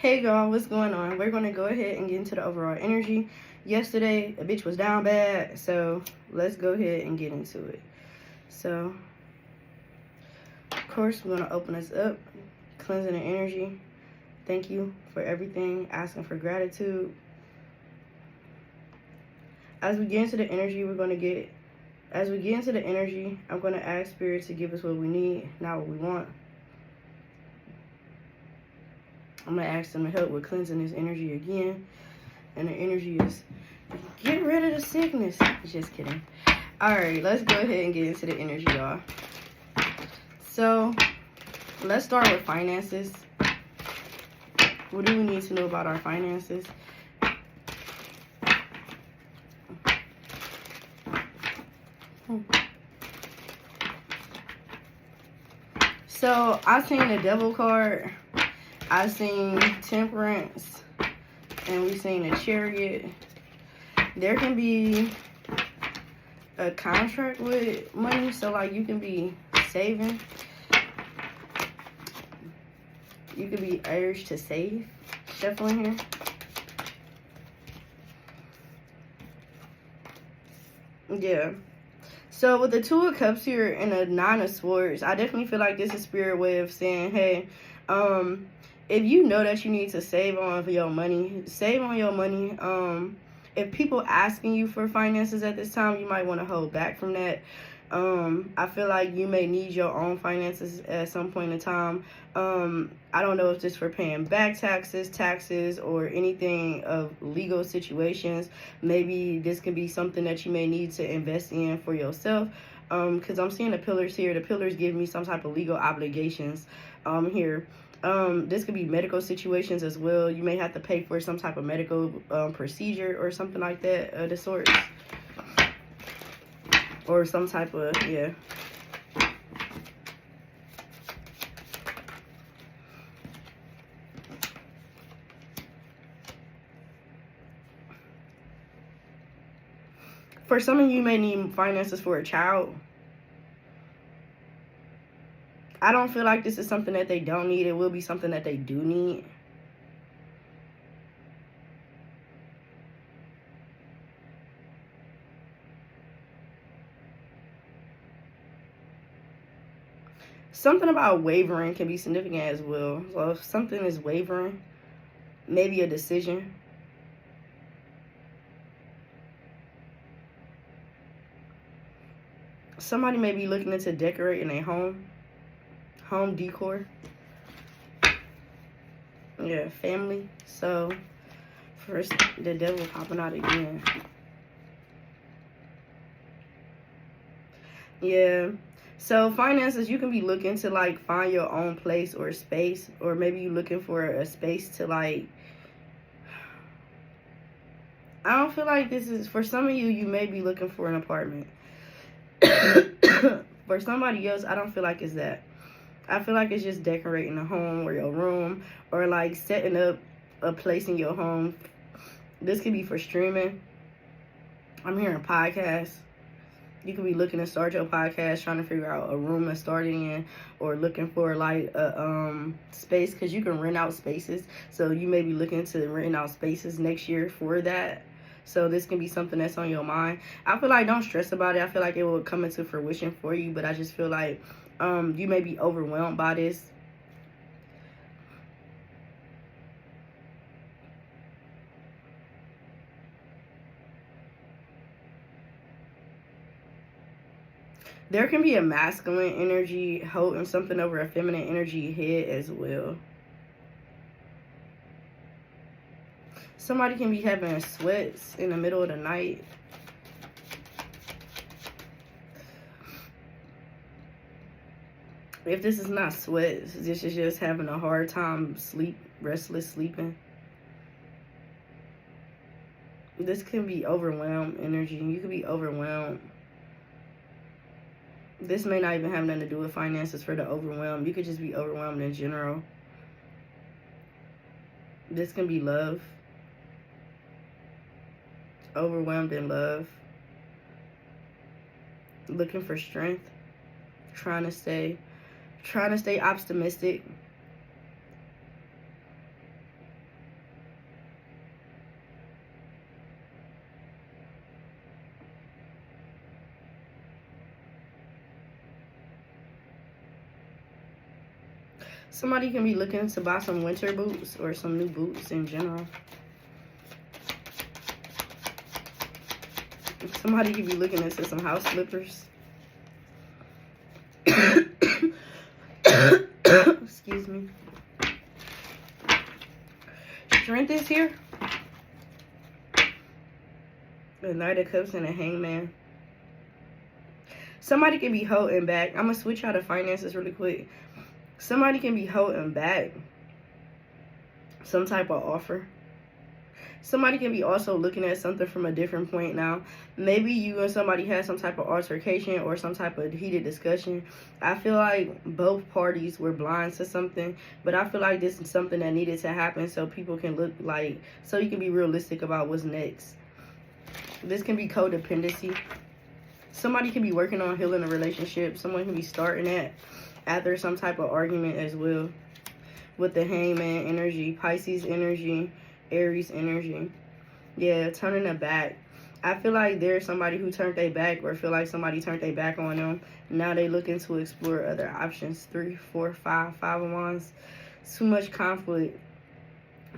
Hey girl, what's going on? We're going to go ahead and get into the overall energy. Yesterday, a bitch was down bad, so let's go ahead and get into it. So, of course, we're going to open us up, cleansing the energy. Thank you for everything, asking for gratitude. As we get into the energy, I'm going to ask Spirit to give us what we need, not what we want. I'm going to ask them to help with cleansing this energy again. And the energy is, get rid of the sickness. Just kidding. Alright, let's go ahead and get into the energy, y'all. So, let's start with finances. What do we need to know about our finances? So, I've seen the Devil card. I've seen Temperance. And we've seen a Chariot. There can be a contract with money. So, like, you can be saving. You could be urged to save. Shuffling here. Yeah. So with the Two of Cups here and the Nine of Swords, I definitely feel like this is Spirit way of saying, hey, if you know that you need to save on your money, save on your money. If people asking you for finances at this time, you might want to hold back from that. I feel like you may need your own finances at some point in time. I don't know if this for paying back taxes, or anything of legal situations. Maybe this can be something that you may need to invest in for yourself. Because I'm seeing the pillars here. The pillars give me some type of legal obligations here. This could be medical situations as well. You may have to pay for some type of medical procedure or something like that of the sort. Or some type of, yeah. For some of you, may need finances for a child. I don't feel like this is something that they don't need. It will be something that they do need. Something about wavering can be significant as well. So if something is wavering, maybe a decision. Somebody may be looking into decorating a home decor. Yeah, family. So first, the Devil popping out again. Yeah. So finances, you can be looking to like find your own place or space, or maybe you're looking for a space to like, I don't feel like this is, for some of you, you may be looking for an apartment. For somebody else, I don't feel like it's that. I feel like it's just decorating a home or your room, or like setting up a place in your home. This could be for streaming. I'm hearing podcasts. You could be looking to start your podcast, trying to figure out a room to start it in, or looking for like a space, because you can rent out spaces. So you may be looking to rent out spaces next year for that. So this can be something that's on your mind. I feel like don't stress about it. I feel like it will come into fruition for you, but I just feel like you may be overwhelmed by this. There can be a masculine energy holding something over a feminine energy head as well. Somebody can be having sweats in the middle of the night. If this is not sweats, this is just having a hard time restless sleeping. This can be overwhelmed energy. You could be overwhelmed. This may not even have nothing to do with finances for the overwhelmed. You could just be overwhelmed in general. This can be love. Overwhelmed in love. Looking for strength. Trying to stay optimistic. Somebody can be looking to buy some winter boots or some new boots in general. Somebody could be looking into some house slippers. Excuse me. Strength is here. The Knight of Cups and the Hangman. Somebody can be holding back. I'm going to switch out of finances really quick. Somebody can be holding back some type of offer. Somebody can be also looking at something from a different point now. Maybe you and somebody had some type of altercation or some type of heated discussion. I feel like both parties were blind to something, but I feel like this is something that needed to happen so people can look like, so you can be realistic about what's next. This can be codependency. Somebody can be working on healing a relationship. Someone can be starting that after some type of argument as well. With the Hangman energy, Pisces energy, Aries energy. Yeah, turning it back. I feel like there's somebody who turned their back or feel like somebody turned their back on them. Now they looking to explore other options. 3, 4, 5 of wands. Too much conflict.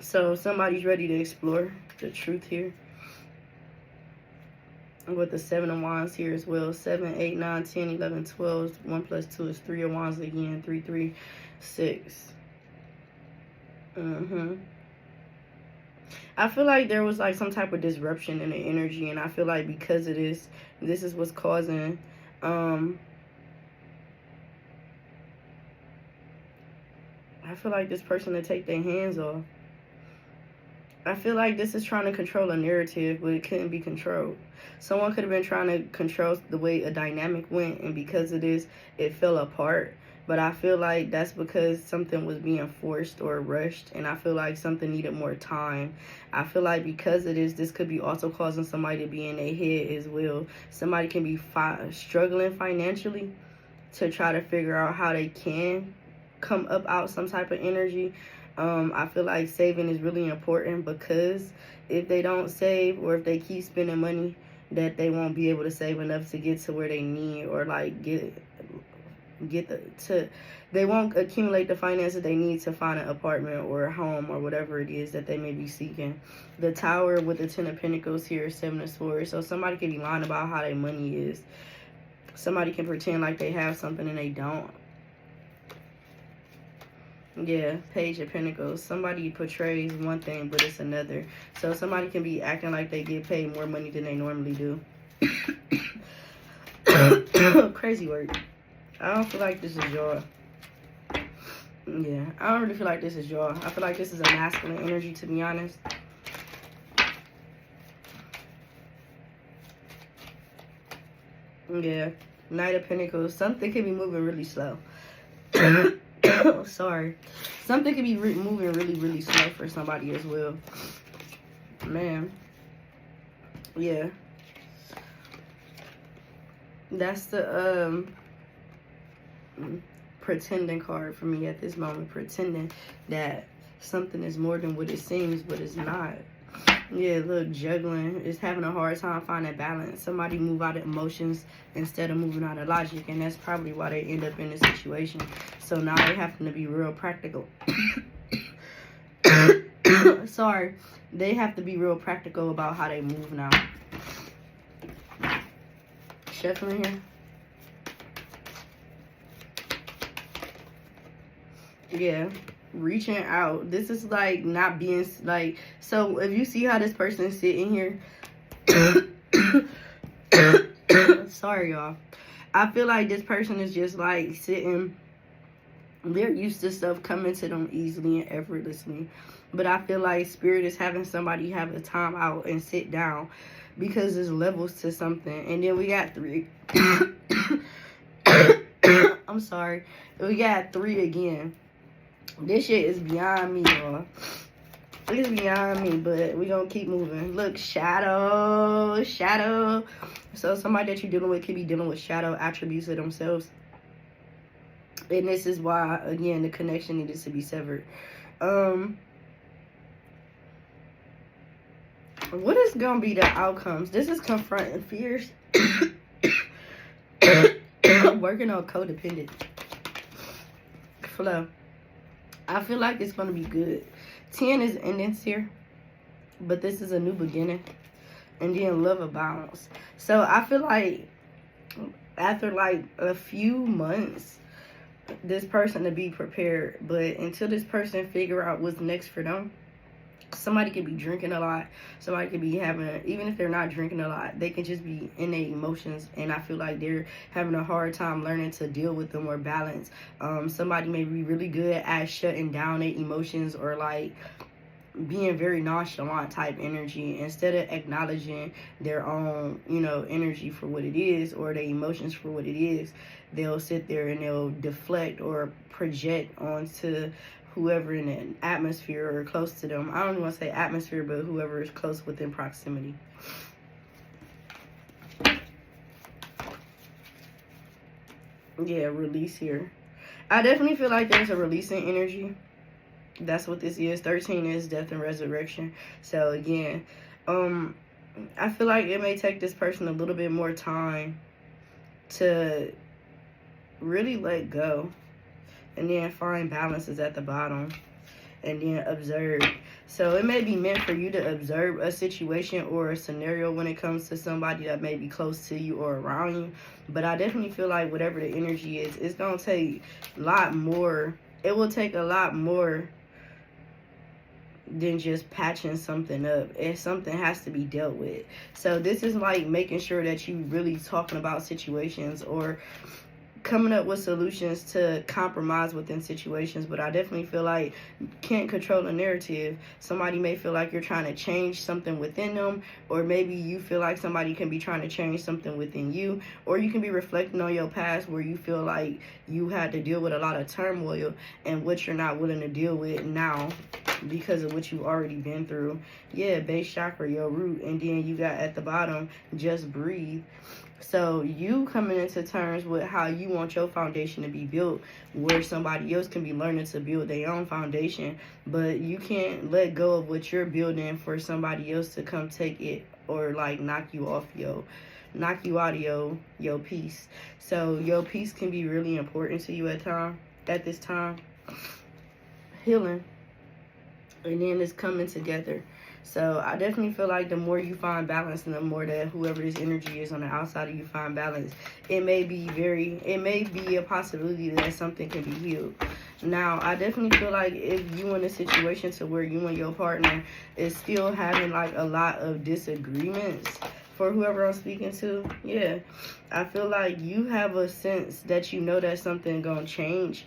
So somebody's ready to explore the truth here. With the 7 of wands here as well. 7, 8, 9, 10, 11, 12. 1 plus 2 is 3 of wands again. 3, 3, 6. I feel like there was like some type of disruption in the energy, and I feel like because of this is what's causing I feel like this person to take their hands off. I feel like this is trying to control a narrative, but it couldn't be controlled. Someone could have been trying to control the way a dynamic went, and because of this, it fell apart. But I feel like that's because something was being forced or rushed, and I feel like something needed more time. I feel like because of this could be also causing somebody to be in their head as well. Somebody can be struggling financially to try to figure out how they can come up out some type of energy. I feel like saving is really important, because if they don't save or if they keep spending money, that they won't be able to save enough to get to where they need, or like they won't accumulate the finances they need to find an apartment or a home or whatever it is that they may be seeking. The Tower with the 10 of Pentacles here, 7 of Swords. So somebody can be lying about how their money is. Somebody can pretend like they have something and they don't. Yeah, Page of Pentacles. Somebody portrays one thing, but it's another. So somebody can be acting like they get paid more money than they normally do. Crazy word. I don't feel like this is y'all. Yeah, I don't really feel like this is y'all. I feel like this is a masculine energy, to be honest. Yeah, Knight of Pentacles. Something could be moving really slow. Sorry. Something could be moving really slow for somebody as well. Man. Yeah. That's the pretending card for me at this moment. Pretending that something is more than what it seems, but it's not. Yeah, look, juggling. Is having a hard time finding balance. Somebody move out of emotions instead of moving out of logic, and that's probably why they end up in this situation. So now they happen to be real practical. Sorry. They have to be real practical about how they move now. Shuffling here. Yeah, reaching out. This is like not being like, so if you see how this person is sitting here, sorry y'all, I feel like this person is just like sitting, they're used to stuff coming to them easily and effortlessly, but I feel like Spirit is having somebody have a time out and sit down, because there's levels to something. And then we got 3. I'm sorry, we got 3 again. This shit is beyond me, y'all. It's beyond me, but we gonna keep moving. Look, shadow. So somebody that you're dealing with could be dealing with shadow attributes of themselves. And this is why, again, the connection needed to be severed. What is gonna be the outcomes? This is confronting fears. I'm working on codependent flow. I feel like it's going to be good. 10 is endings here, but this is a new beginning. And then love of balance. So I feel like after like a few months, this person to be prepared. But until this person figure out what's next for them, somebody could be drinking a lot. Somebody could be having, even if they're not drinking a lot, they can just be in their emotions. And I feel like they're having a hard time learning to deal with them or balance. Somebody may be really good at shutting down their emotions or like being very nonchalant type energy instead of acknowledging their own, energy for what it is or their emotions for what it is. They'll sit there and they'll deflect or project onto whoever in an atmosphere or close to them. I don't even want to say atmosphere, but whoever is close within proximity. Yeah, release here. I definitely feel like there's a releasing energy. That's what this is. 13 is death and resurrection. So again, I feel like it may take this person a little bit more time to really let go. And then find balances at the bottom. And then observe. So it may be meant for you to observe a situation or a scenario when it comes to somebody that may be close to you or around you. But I definitely feel like whatever the energy is, it's going to take a lot more. It will take a lot more than just patching something up. If something has to be dealt with. So this is like making sure that you really talking about situations or coming up with solutions to compromise within situations. But I definitely feel like you can't control the narrative. Somebody may feel like you're trying to change something within them, or maybe you feel like somebody can be trying to change something within you, or you can be reflecting on your past where you feel like you had to deal with a lot of turmoil and what you're not willing to deal with now because of what you've already been through. Yeah, base chakra, your root. And then you got at the bottom, just breathe. So you coming into terms with how you want your foundation to be built, where somebody else can be learning to build their own foundation, but you can't let go of what you're building for somebody else to come take it or like knock you out of your peace. So your peace can be really important to you at this time. Healing. And then it's coming together. So I definitely feel like the more you find balance and the more that whoever this energy is on the outside of you find balance, it may be a possibility that something can be healed. Now, I definitely feel like if you in a situation to where you and your partner is still having like a lot of disagreements for whoever I'm speaking to, yeah, I feel like you have a sense that you know that something gonna change.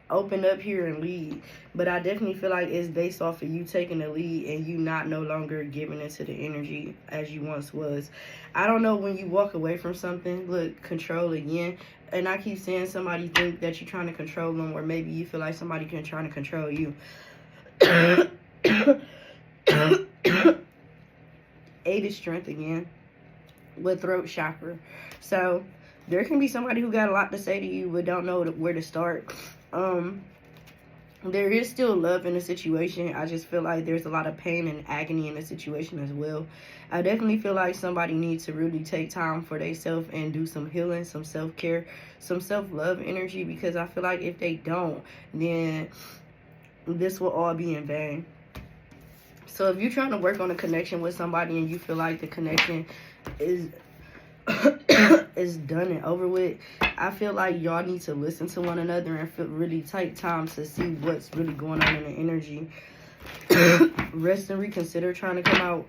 Open up here and lead. But I definitely feel like it's based off of you taking the lead and you not no longer giving into the energy as you once was. I don't know when you walk away from something, look, control again. And I keep saying somebody think that you're trying to control them, or maybe you feel like somebody can trying to control you. 8 is strength again with throat chakra. So there can be somebody who got a lot to say to you but don't know where to start. There is still love in the situation. I just feel like there's a lot of pain and agony in the situation as well. I definitely feel like somebody needs to really take time for themselves and do some healing, some self-care, some self-love energy, because I feel like if they don't, then this will all be in vain. So if you're trying to work on a connection with somebody and you feel like the connection is is done and over with, I feel like y'all need to listen to one another and really take time to see what's really going on in the energy. Rest and reconsider trying to come out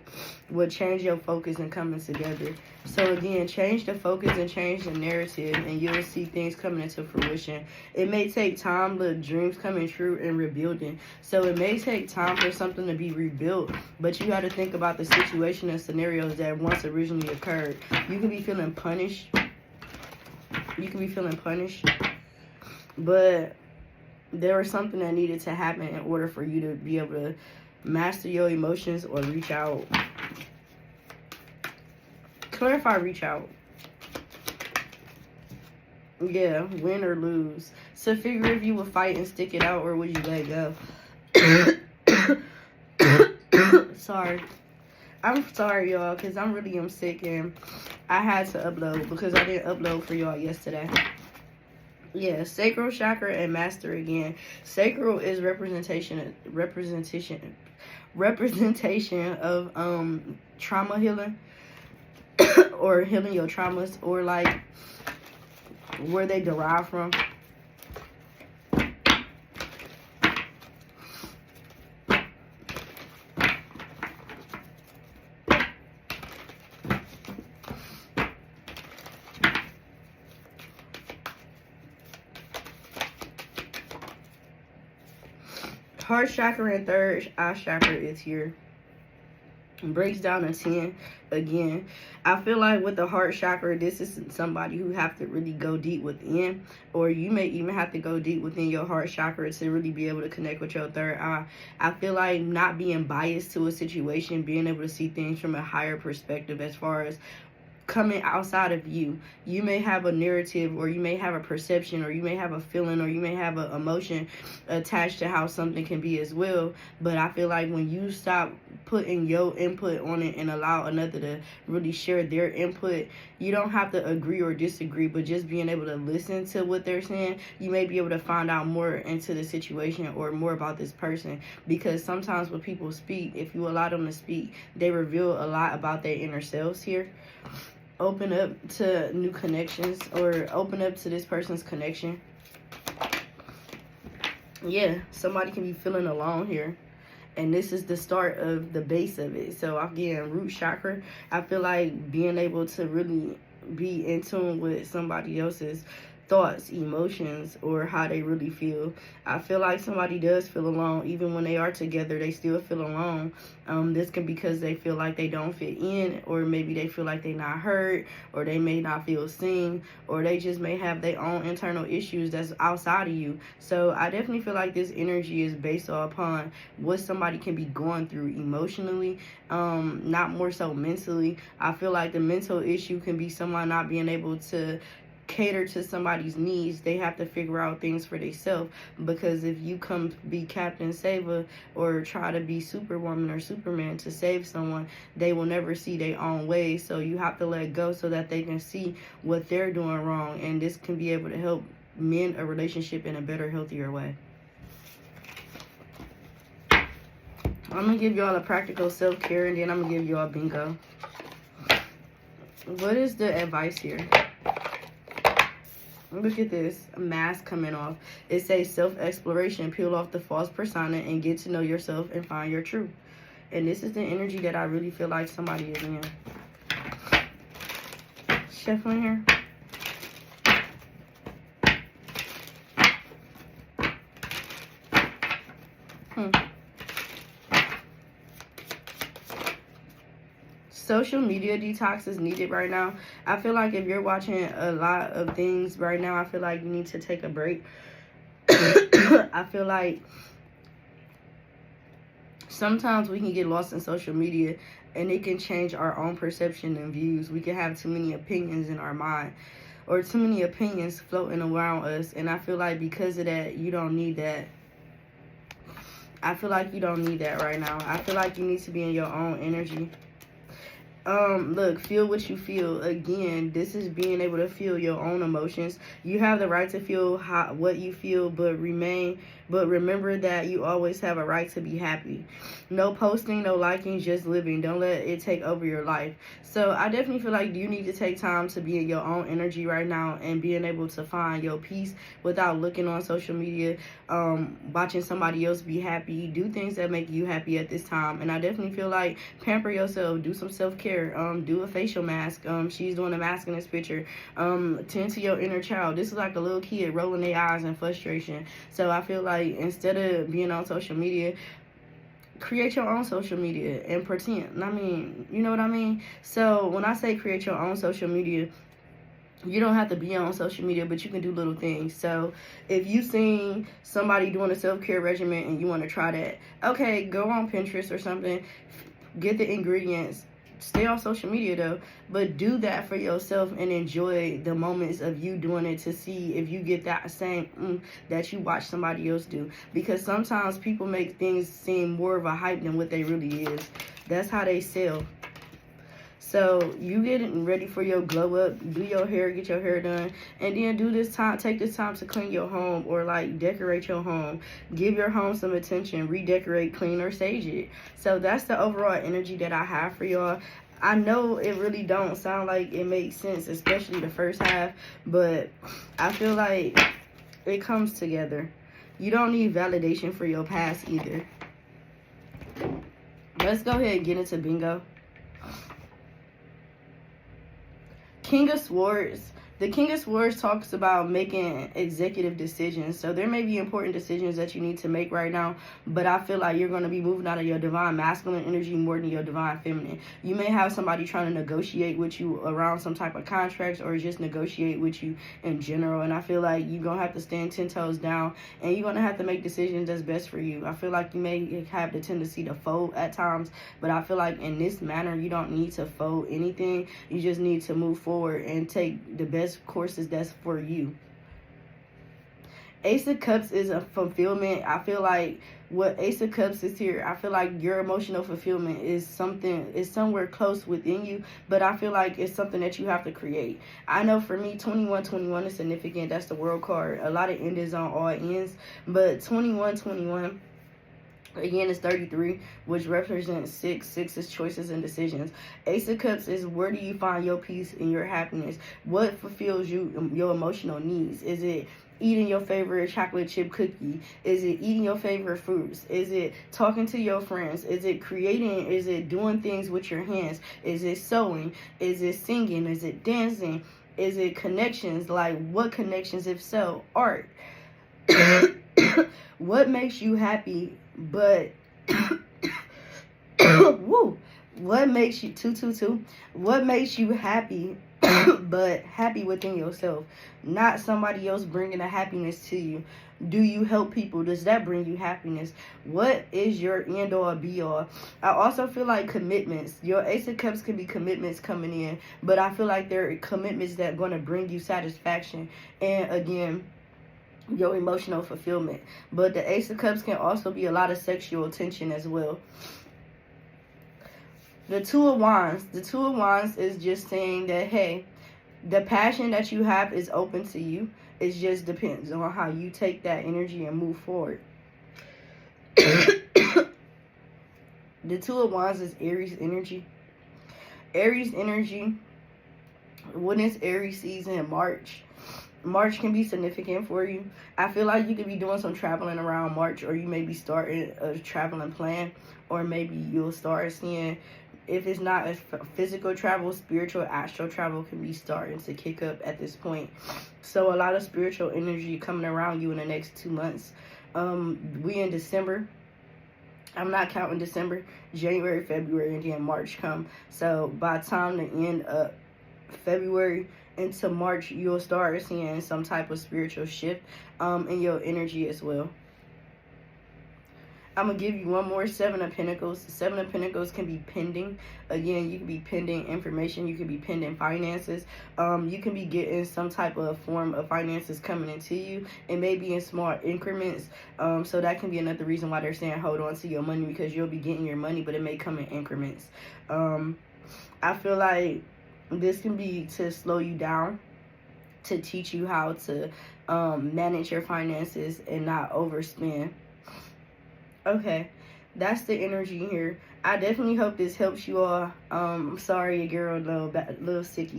will change your focus and coming together. So again, change the focus and change the narrative, and you'll see things coming into fruition. It may take time, but dreams coming true and rebuilding. So it may take time for something to be rebuilt, but you got to think about the situation and scenarios that once originally occurred. You can be feeling punished. But there was something that needed to happen in order for you to be able to master your emotions or reach out. Clarify, reach out. Yeah, win or lose. So figure if you would fight and stick it out, or would you let go? Sorry. I'm sorry, y'all, because I'm sick and I had to upload because I didn't upload for y'all yesterday. Yeah, sacral chakra and master again. Sacral is representation of trauma healing or healing your traumas, or like where they derive from. Heart chakra and third eye chakra is here. Breaks down to 10 again. I feel like with the heart chakra, this is somebody who have to really go deep within, or you may even have to go deep within your heart chakra to really be able to connect with your third eye. I feel like not being biased to a situation, being able to see things from a higher perspective as far as coming outside of you. You may have a narrative, or you may have a perception, or you may have a feeling, or you may have an emotion attached to how something can be as well. But I feel like when you stop putting your input on it and allow another to really share their input, you don't have to agree or disagree, but just being able to listen to what they're saying, you may be able to find out more into the situation or more about this person. Because sometimes when people speak, if you allow them to speak, they reveal a lot about their inner selves here. Open up to new connections, or open up to this person's connection. Yeah, somebody can be feeling alone here, and this is the start of the base of it. So again, root chakra, I feel like being able to really be in tune with somebody else's thoughts, emotions, or how they really feel. I feel like somebody does feel alone. Even when they are together, they still feel alone. This can be because they feel like they don't fit in, or maybe they feel like they're not heard, or they may not feel seen, or they just may have their own internal issues that's outside of you. So I definitely feel like this energy is based upon what somebody can be going through emotionally, not more so mentally. I feel like the mental issue can be someone not being able to cater to somebody's needs. They have to figure out things for themselves, because if you come be Captain Saver or try to be Superwoman or Superman to save someone, they will never see their own way. So you have to let go so that they can see what they're doing wrong, and this can be able to help mend a relationship in a better, healthier way. I'm gonna give y'all a practical self-care, and then I'm gonna give y'all bingo. What is the advice here? Look at this mask coming off. It says self-exploration. Peel off the false persona and get to know yourself and find your truth. And this is the energy that I really feel like somebody is in. Shuffling here. Social media detox is needed right now. I feel like if you're watching a lot of things right now, I feel like you need to take a break. I feel like sometimes we can get lost in social media, and it can change our own perception and views. We can have too many opinions in our mind, or too many opinions floating around us. And I feel like because of that, you don't need that. I feel like you don't need that right now. I feel like you need to be in your own energy. Look, feel what you feel. Again, this is being able to feel your own emotions. You have the right to feel what you feel, but remember that you always have a right to be happy. No posting, no liking, just living. Don't let it take over your life. So I definitely feel like you need to take time to be in your own energy right now, and being able to find your peace without looking on social media, watching somebody else be happy. Do things that make you happy at this time. And I definitely feel like pamper yourself. Do some self-care. Do a facial mask. She's doing a mask in this picture. Tend to your inner child. This is like a little kid rolling their eyes in frustration. So I feel like instead of being on social media, create your own social media and pretend. I mean, you know what I mean? So when I say create your own social media, you don't have to be on social media, but you can do little things. So if you seen somebody doing a self-care regimen and you want to try that, okay, go on Pinterest or something, get the ingredients. Stay on social media though, but do that for yourself and enjoy the moments of you doing it, to see if you get that same that you watch somebody else do. Because sometimes people make things seem more of a hype than what they really is. That's how they sell. So you getting ready for your glow up, do your hair, get your hair done, and then take this time to clean your home or like decorate your home. Give your home some attention, redecorate, clean, or sage it. So that's the overall energy that I have for y'all. I know it really don't sound like it makes sense, especially the first half, but I feel like it comes together. You don't need validation for your past either. Let's go ahead and get into bingo. King of Swords. The King of Swords talks about making executive decisions. So there may be important decisions that you need to make right now, but I feel like you're going to be moving out of your divine masculine energy more than your divine feminine. You may have somebody trying to negotiate with you around some type of contracts or just negotiate with you in general. And I feel like you're going to have to stand 10 toes down and you're going to have to make decisions that's best for you. I feel like you may have the tendency to fold at times, but I feel like in this manner, you don't need to fold anything. You just need to move forward and take the best courses that's for you. Ace of Cups is a fulfillment. I feel like what Ace of Cups is here, I feel like your emotional fulfillment is somewhere close within you, but I feel like it's something that you have to create. I know for me, 2121 is significant. That's the world card. A lot of endings on all ends, but 2121 again is 33, which represents 6. 6 is choices and decisions. Ace of Cups is where do you find your peace and your happiness? What fulfills you, your emotional needs? Is it eating your favorite chocolate chip cookie? Is it eating your favorite fruits? Is it talking to your friends? Is it creating? Is it doing things with your hands? Is it sewing? Is it singing? Is it dancing? Is it connections? Like what connections? If so, art. What makes you happy? But woo, what makes you 222? What makes you happy? But happy within yourself, not somebody else bringing the happiness to you. Do you help people? Does that bring you happiness? What is your end all be all? I also feel like commitments. Your Ace of Cups can be commitments coming in, but I feel like they're commitments that are going to bring you satisfaction and again your emotional fulfillment. But the Ace of Cups can also be a lot of sexual tension as well. The Two of Wands. The Two of Wands is just saying that, hey, the passion that you have is open to you. It just depends on how you take that energy and move forward. The Two of Wands is Aries energy. Aries energy, when it's Aries season in March, March can be significant for you. I feel like you could be doing some traveling around March, or you may be starting a traveling plan, or maybe you'll start seeing, if it's not a physical travel, spiritual, astral travel can be starting to kick up at this point. So a lot of spiritual energy coming around you in the next 2 months. We in December. I'm not counting December, January, February, and then March come. So by the time the end of February into March, you'll start seeing some type of spiritual shift in your energy as well. I'm going to give you one more Seven of Pentacles. Seven of Pentacles can be pending. Again, you can be pending information. You can be pending finances. You can be getting some type of form of finances coming into you. It may be in small increments. So that can be another reason why they're saying hold on to your money, because you'll be getting your money, but it may come in increments. I feel like this can be to slow you down, to teach you how to manage your finances and not overspend. Okay, that's the energy here. I definitely hope this helps you all. Sorry your girl a little sick,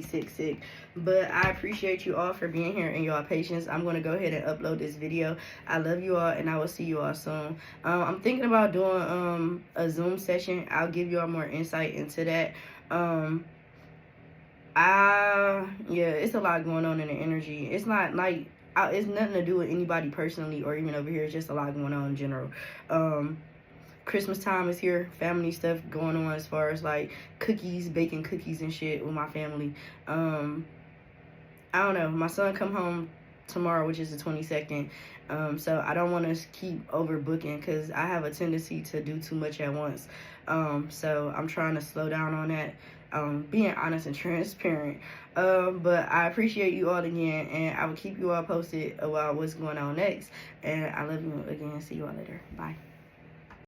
but I appreciate you all for being here and your patience. I'm going to go ahead and upload this video. I love you all, and I will see you all soon. I'm thinking about doing a Zoom session. I'll give you all more insight into that. Yeah, it's a lot going on in the energy. It's not like it's nothing to do with anybody personally or even over here. It's just a lot going on in general. Christmas time is here. Family stuff going on as far as like cookies, baking cookies and shit with my family. I don't know. My son come home tomorrow, which is the 22nd. So I don't want to keep overbooking because I have a tendency to do too much at once. So I'm trying to slow down on that. Being honest and transparent. But I appreciate you all again, and I will keep you all posted about what's going on next. And I love you again. See you all later. Bye.